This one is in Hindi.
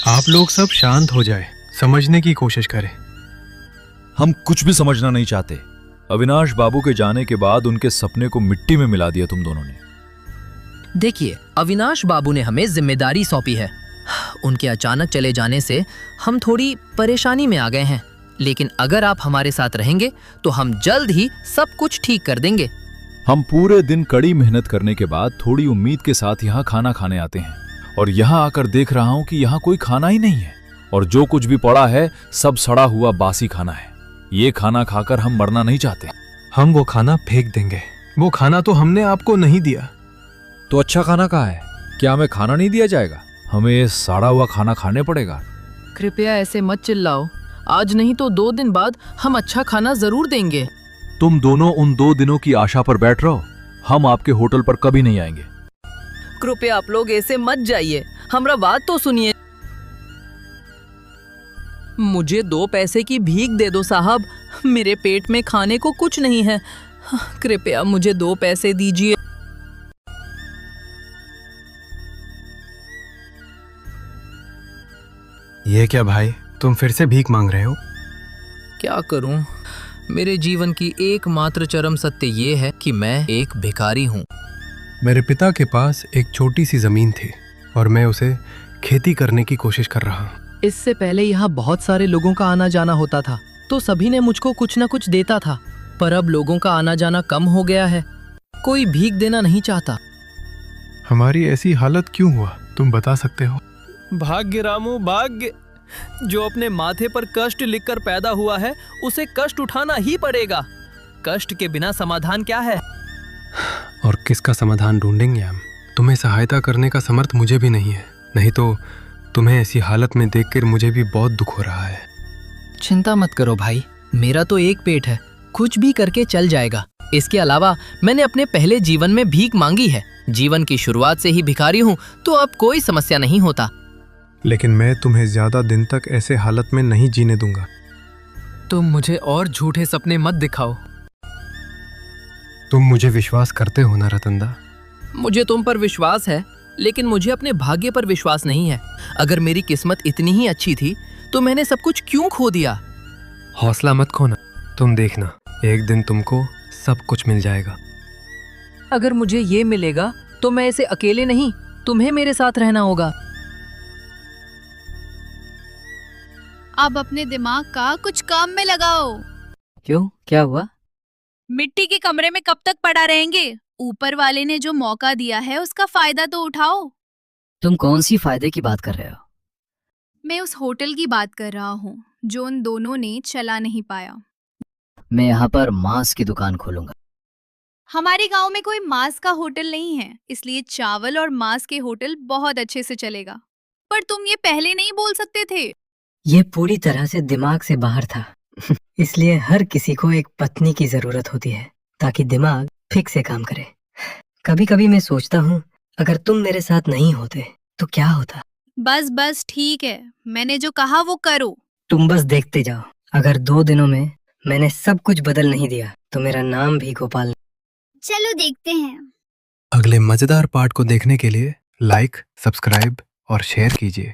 आप लोग सब शांत हो जाए, समझने की कोशिश करें। हम कुछ भी समझना नहीं चाहते। अविनाश बाबू के जाने के बाद उनके सपने को मिट्टी में मिला दिया तुम दोनों ने। देखिए, अविनाश बाबू ने हमें जिम्मेदारी सौंपी है। उनके अचानक चले जाने से हम थोड़ी परेशानी में आ गए हैं, लेकिन अगर आप हमारे साथ रहेंगे तो हम जल्द ही सब कुछ ठीक कर देंगे। हम पूरे दिन कड़ी मेहनत करने के बाद थोड़ी उम्मीद के साथ यहाँ खाना खाने आते हैं, और यहाँ आकर देख रहा हूँ कि यहाँ कोई खाना ही नहीं है, और जो कुछ भी पड़ा है सब सड़ा हुआ बासी खाना है। ये खाना खाकर हम मरना नहीं चाहते। हम वो खाना फेंक देंगे। वो खाना तो हमने आपको नहीं दिया। तो अच्छा खाना कहाँ है? क्या हमें खाना नहीं दिया जाएगा? हमें सड़ा हुआ खाना खाने पड़ेगा। कृपया ऐसे मत चिल्लाओ। आज नहीं तो 2 दिन बाद हम अच्छा खाना जरूर देंगे। तुम दोनों उन 2 दिनों की आशा पर बैठ रहो। हम आपके होटल पर कभी नहीं आएंगे। कृपया आप लोग ऐसे मत जाइए, हमारा बात तो सुनिए। मुझे 2 पैसे की भीख दे दो साहब, मेरे पेट में खाने को कुछ नहीं है। कृपया मुझे 2 पैसे दीजिए। ये क्या भाई, तुम फिर से भीख मांग रहे हो? क्या करूं? मेरे जीवन की एकमात्र चरम सत्य ये है कि मैं एक भिखारी हूँ। मेरे पिता के पास एक छोटी सी जमीन थी और मैं उसे खेती करने की कोशिश कर रहा हूँ। इससे पहले यहाँ बहुत सारे लोगों का आना जाना होता था, तो सभी ने मुझको कुछ न कुछ देता था। पर अब लोगों का आना जाना कम हो गया है, कोई भीख देना नहीं चाहता। हमारी ऐसी हालत क्यों हुआ, तुम बता सकते हो? भाग्य रामू भाग्य। जो अपने माथे पर कष्ट लिखकर पैदा हुआ है उसे कष्ट उठाना ही पड़ेगा। कष्ट के बिना समाधान क्या है? और किसका समाधान ढूंढेंगे हम? तुम्हें सहायता करने का समर्थ मुझे भी नहीं है, नहीं तो तुम्हें ऐसी हालत में देखकर मुझे भी बहुत दुख हो रहा है। चिंता मत करो भाई, मेरा तो एक पेट है, कुछ भी करके चल जाएगा। इसके अलावा मैंने अपने पहले जीवन में भीख मांगी है। जीवन की शुरुआत से ही भिखारी हूँ, तो अब कोई समस्या नहीं होता। लेकिन मैं तुम्हें ज्यादा दिन तक ऐसे हालत में नहीं जीने दूंगा। तुम मुझे और झूठे सपने मत दिखाओ। तुम मुझे विश्वास करते हो ना रतनदा? मुझे तुम पर विश्वास है, लेकिन मुझे अपने भाग्य पर विश्वास नहीं है। अगर मेरी किस्मत इतनी ही अच्छी थी तो मैंने सब कुछ क्यों खो दिया? हौसला मत खोना, तुम देखना, एक दिन तुमको सब कुछ मिल जाएगा। अगर मुझे ये मिलेगा तो मैं इसे अकेले नहीं, तुम्हें मेरे साथ रहना होगा। अब अपने दिमाग का कुछ काम में लगाओ। क्यों, क्या हुआ? मिट्टी के कमरे में कब तक पड़ा रहेंगे? ऊपर वाले ने जो मौका दिया है उसका फायदा तो उठाओ। तुम कौन सी फायदे की बात कर रहे हो? मैं उस होटल की बात कर रहा हूँ जो उन दोनों ने चला नहीं पाया। मैं यहाँ पर मांस की दुकान खोलूंगा। हमारे गांव में कोई मांस का होटल नहीं है, इसलिए चावल और मांस के होटल बहुत अच्छे से चलेगा। पर तुम ये पहले नहीं बोल सकते थे। ये पूरी तरह से दिमाग से बाहर था। इसलिए हर किसी को एक पत्नी की जरूरत होती है ताकि दिमाग ठीक से काम करे। कभी कभी मैं सोचता हूँ अगर तुम मेरे साथ नहीं होते तो क्या होता। बस बस ठीक है, मैंने जो कहा वो करो। तुम बस देखते जाओ। अगर 2 दिनों में मैंने सब कुछ बदल नहीं दिया तो मेरा नाम भी गोपाल। चलो देखते हैं। अगले मजेदार पार्ट को देखने के लिए लाइक, सब्सक्राइब और शेयर कीजिए।